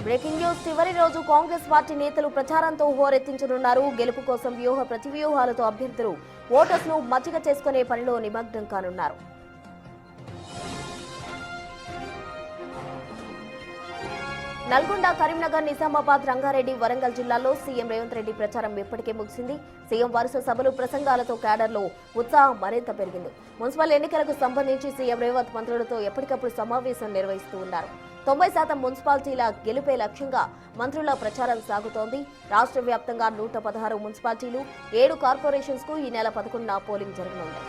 Breaking news చివరి రోజు Congress party నేతలు ప్రచారంతో హోరెత్తించనున్నారు. గెలుపు కోసం ప్రతివ్యూహాలతో అభ్యర్థులు ఓటర్స్ ను మచ్చిక చేసుకునే పనిలో నిమగ్నం కానున్నారు. నల్గొండ, కరీంనగర్, నిజామాబాద్, రంగారెడ్డి, వరంగల్ జిల్లాల్లో సీఎం రేవంత్ రెడ్డి ప్రచారం ఇప్పటికే ముగిసింది. సీఎం వరుస సభలు, ప్రసంగాలతో క్యాడర్లో ఉత్సాహం మరింత పెరిగింది. మున్సిపల్ ఎన్నికలకు సంబంధించి సీఎం రేవంత్ మంత్రులతో ఎప్పటికప్పుడు సమావేశం నిర్వహిస్తూ ఉన్నారు. 90% మున్సిపాలిటీల గెలుపే లక్ష్యంగా మంత్రుల ప్రచారం సాగుతోంది. రాష్ట్ర వ్యాప్తంగా 116 మున్సిపాలిటీలు, 7 కార్పొరేషన్స్ కు ఈ నెల 11న పోలింగ్ జరగనుంది.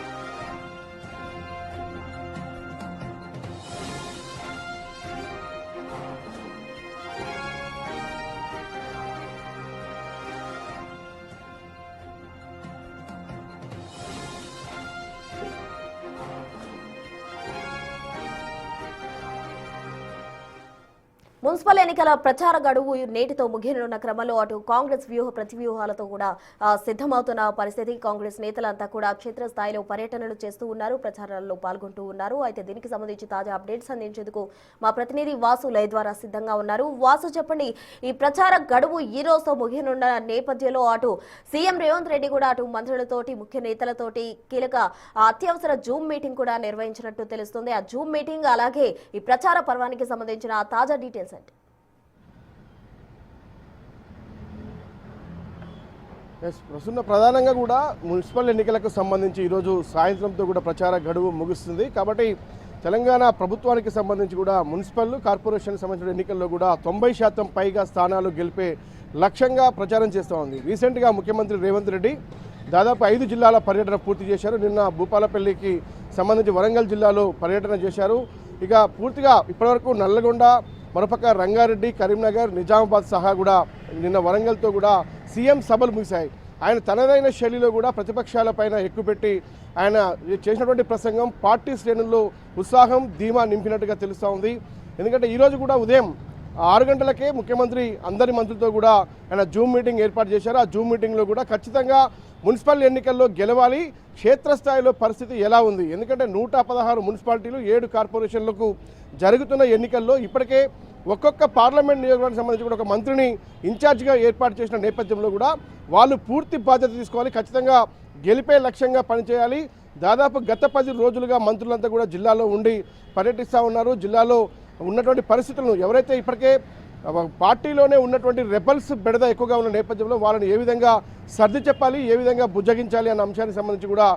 మున్సిపల్ ఎన్నికల ప్రచార గడువు నేటితో ముగియనున్న క్రమంలో అటు కాంగ్రెస్ ప్రతివ్యూహాలతో కూడా సిద్ధమవుతున్న పరిస్థితి. కాంగ్రెస్ నేతలంతా కూడా క్షేత్రస్థాయిలో పర్యటనలు చేస్తూ ఉన్నారు, ప్రచారాల్లో పాల్గొంటూ ఉన్నారు. అయితే దీనికి సంబంధించి తాజా అప్డేట్స్ అందించేందుకు మా ప్రతినిధి వాసు లైవ్ ద్వారా సిద్ధంగా ఉన్నారు. వాసు, చెప్పండి, ఈ ప్రచార గడువు ఈ రోజుతో ముగియనున్న నేపథ్యంలో అటు సీఎం రేవంత్ రెడ్డి కూడా అటు మంత్రులతోటి, ముఖ్య నేతలతోటి కీలక అత్యవసర జూమ్ మీటింగ్ కూడా నిర్వహించినట్టు తెలుస్తుంది. ఆ జూమ్ మీటింగ్ అలాగే ఈ ప్రచార పర్వానికి సంబంధించిన తాజా డీటెయిల్స్ ప్రధానంగా కూడా మున్సిపల్ ఎన్నికలకు సంబంధించి ఈరోజు సాయంత్రంతో కూడా ప్రచార గడువు ముగుస్తుంది. కాబట్టి తెలంగాణ ప్రభుత్వానికి సంబంధించి కూడా మున్సిపల్ కార్పొరేషన్ సంబంధించిన ఎన్నికల్లో కూడా 90% పైగా స్థానాలు గెలిపే లక్ష్యంగా ప్రచారం చేస్తూ ఉంది. రీసెంట్గా ముఖ్యమంత్రి రేవంత్ రెడ్డి దాదాపు 5 జిల్లాల పర్యటన పూర్తి చేశారు. నిన్న భూపాలపల్లికి సంబంధించి వరంగల్ జిల్లాలో పర్యటన చేశారు. ఇక పూర్తిగా ఇప్పటివరకు నల్లగొండ, మరోపక్క రంగారెడ్డి, కరీంనగర్, నిజామాబాద్ సహా కూడా నిన్న వరంగల్తో కూడా సీఎం సభలు ముగిశాయి. ఆయన తనదైన శైలిలో కూడా ప్రతిపక్షాలపైన ఎక్కుపెట్టి ఆయన చేసినటువంటి ప్రసంగం పార్టీ శ్రేణుల్లో ఉత్సాహం, ధీమా నింపినట్టుగా తెలుస్తూ ఉంది. ఎందుకంటే ఈరోజు కూడా ఉదయం 6 గంటలకే ముఖ్యమంత్రి అందరి మంత్రులతో కూడా ఆయన జూమ్ మీటింగ్ ఏర్పాటు చేశారు. ఆ జూమ్ మీటింగ్లో కూడా ఖచ్చితంగా మున్సిపల్ ఎన్నికల్లో గెలవాలి, క్షేత్రస్థాయిలో పరిస్థితి ఎలా ఉంది, ఎందుకంటే 116 మున్సిపాలిటీలు, 7 కార్పొరేషన్లకు జరుగుతున్న ఎన్నికల్లో ఇప్పటికే ఒక్కొక్క పార్లమెంట్ నియోజకవర్గానికి సంబంధించి కూడా ఒక మంత్రిని ఇన్ఛార్జిగా ఏర్పాటు చేసిన నేపథ్యంలో కూడా వాళ్ళు పూర్తి బాధ్యత తీసుకోవాలి, ఖచ్చితంగా గెలిపే లక్ష్యంగా పనిచేయాలి. దాదాపు గత 10 రోజులుగా మంత్రులంతా కూడా జిల్లాలో ఉండి పర్యటిస్తూ ఉన్నారు. జిల్లాలో ఉన్నటువంటి పరిస్థితులను ఎవరైతే ఇప్పటికే పార్టీలోనే ఉన్నటువంటి రెబల్స్ బెడద ఎక్కువగా ఉన్న నేపథ్యంలో వాళ్ళని ఏ విధంగా సర్ది చెప్పాలి, ఏ విధంగా బుజ్జగించాలి అన్న అంశానికి సంబంధించి కూడా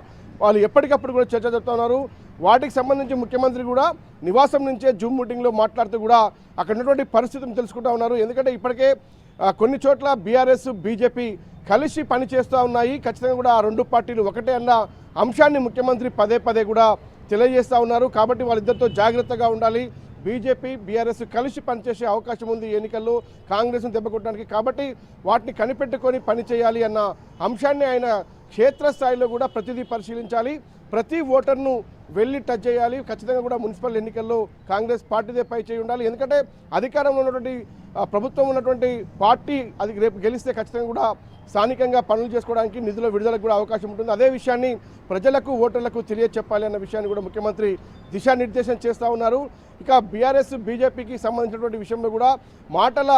వాళ్ళు ఎప్పటికప్పుడు కూడా చర్చ జరుపుతున్నారు. వాటికి సంబంధించి ముఖ్యమంత్రి కూడా నివాసం నుంచే జూమ్ మీటింగ్లో మాట్లాడుతూ కూడా అక్కడ ఉన్నటువంటి పరిస్థితిని తెలుసుకుంటూ ఉన్నారు. ఎందుకంటే ఇప్పటికే కొన్ని చోట్ల బీఆర్ఎస్, బీజేపీ కలిసి పనిచేస్తూ ఉన్నాయి. ఖచ్చితంగా కూడా ఆ 2 పార్టీలు ఒకటే అన్న అంశాన్ని ముఖ్యమంత్రి పదే కూడా తెలియజేస్తూ ఉన్నారు. కాబట్టి వాళ్ళిద్దరితో జాగ్రత్తగా ఉండాలి, బీజేపీ, బీఆర్ఎస్ కలిసి పనిచేసే అవకాశం ఉంది ఎన్నికల్లో కాంగ్రెస్ను దెబ్బకొట్టడానికి. కాబట్టి వాటిని కనిపెట్టుకొని పనిచేయాలి అన్న అంశాన్ని ఆయన క్షేత్రస్థాయిలో కూడా ప్రతిదీ పరిశీలించాలి, ప్రతి ఓటర్ను వెళ్ళి టచ్ చేయాలి. ఖచ్చితంగా కూడా మున్సిపల్ ఎన్నికల్లో కాంగ్రెస్ పార్టీదే పై చేయి ఉండాలి. ఎందుకంటే అధికారంలో ఉన్నటువంటి ప్రభుత్వం ఉన్నటువంటి పార్టీ అది రేపు గెలిస్తే ఖచ్చితంగా కూడా స్థానికంగా పనులు చేసుకోవడానికి నిధుల విడుదలకు కూడా అవకాశం ఉంటుంది. అదే విషయాన్ని ప్రజలకు, ఓటర్లకు తెలియచెప్పాలి అన్న విషయాన్ని కూడా ముఖ్యమంత్రి దిశానిర్దేశం చేస్తూ ఉన్నారు. ఇక బీఆర్ఎస్, బీజేపీకి సంబంధించినటువంటి విషయంలో కూడా మాటల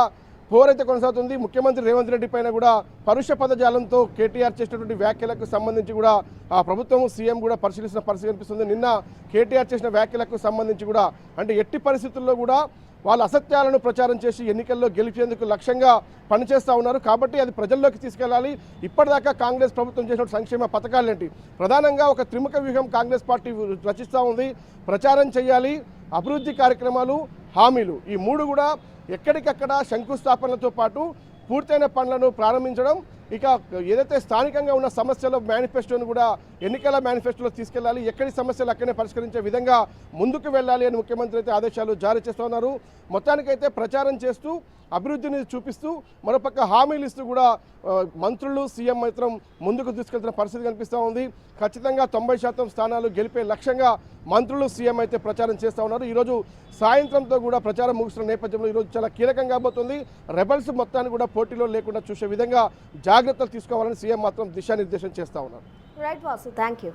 పోరైతే కొనసాగుతుంది. ముఖ్యమంత్రి రేవంత్ రెడ్డి పైన కూడా పరుష పదజాలంతో కేటీఆర్ చేసినటువంటి వ్యాఖ్యలకు సంబంధించి కూడా ఆ ప్రభుత్వం, సీఎం కూడా పరిశీలిస్తున్న పరిస్థితి కనిపిస్తుంది. నిన్న కేటీఆర్ చేసిన వ్యాఖ్యలకు సంబంధించి కూడా అంటే ఎట్టి పరిస్థితుల్లో కూడా వాళ్ళ అసత్యాలను ప్రచారం చేసి ఎన్నికల్లో గెలిచేందుకు లక్ష్యంగా పనిచేస్తూ ఉన్నారు. కాబట్టి అది ప్రజల్లోకి తీసుకెళ్లాలి. ఇప్పటిదాకా కాంగ్రెస్ ప్రభుత్వం చేసిన సంక్షేమ పథకాలేంటి, ప్రధానంగా ఒక త్రిముఖ వ్యూహం కాంగ్రెస్ పార్టీ రచిస్తూ ఉంది. ప్రచారం చేయాలి, అభివృద్ధి కార్యక్రమాలు, హామీలు, ఈ 3 కూడా ఎక్కడికక్కడ శంకుస్థాపనలతో పాటు పూర్తయిన పనులను ప్రారంభించడం, ఇక ఏదైతే స్థానికంగా ఉన్న సమస్యల మేనిఫెస్టోను కూడా ఎన్నికల మేనిఫెస్టోలో తీసుకెళ్లాలి, ఎక్కడి సమస్యలు అక్కడనే పరిష్కరించే విధంగా ముందుకు వెళ్ళాలి అని ముఖ్యమంత్రి అయితే ఆదేశాలు జారీ చేస్తున్నారు. మొత్తానికైతే ప్రచారం చేస్తూ అభివృద్ధిని చూపిస్తూ మరోపక్క హామీలు ఇస్తూ కూడా మంత్రులు, సీఎం మాత్రం ముందుకు తీసుకెళ్తున్న పరిస్థితి కనిపిస్తూ ఉంది. ఖచ్చితంగా 90% స్థానాలు గెలిపే లక్ష్యంగా మంత్రులు, సీఎం అయితే ప్రచారం చేస్తూ ఉన్నారు. ఈరోజు సాయంత్రంతో కూడా ప్రచారం ముగుస్తున్న నేపథ్యంలో ఈరోజు చాలా కీలకంగా కాబోతుంది. రెబల్స్ మొత్తాన్ని కూడా పోటీలో లేకుండా చూసే విధంగా జాగ్రత్తలు తీసుకోవాలని సీఎం మాత్రం దిశానిర్దేశం చేస్తూ ఉన్నారు. Right Vasu, thank you.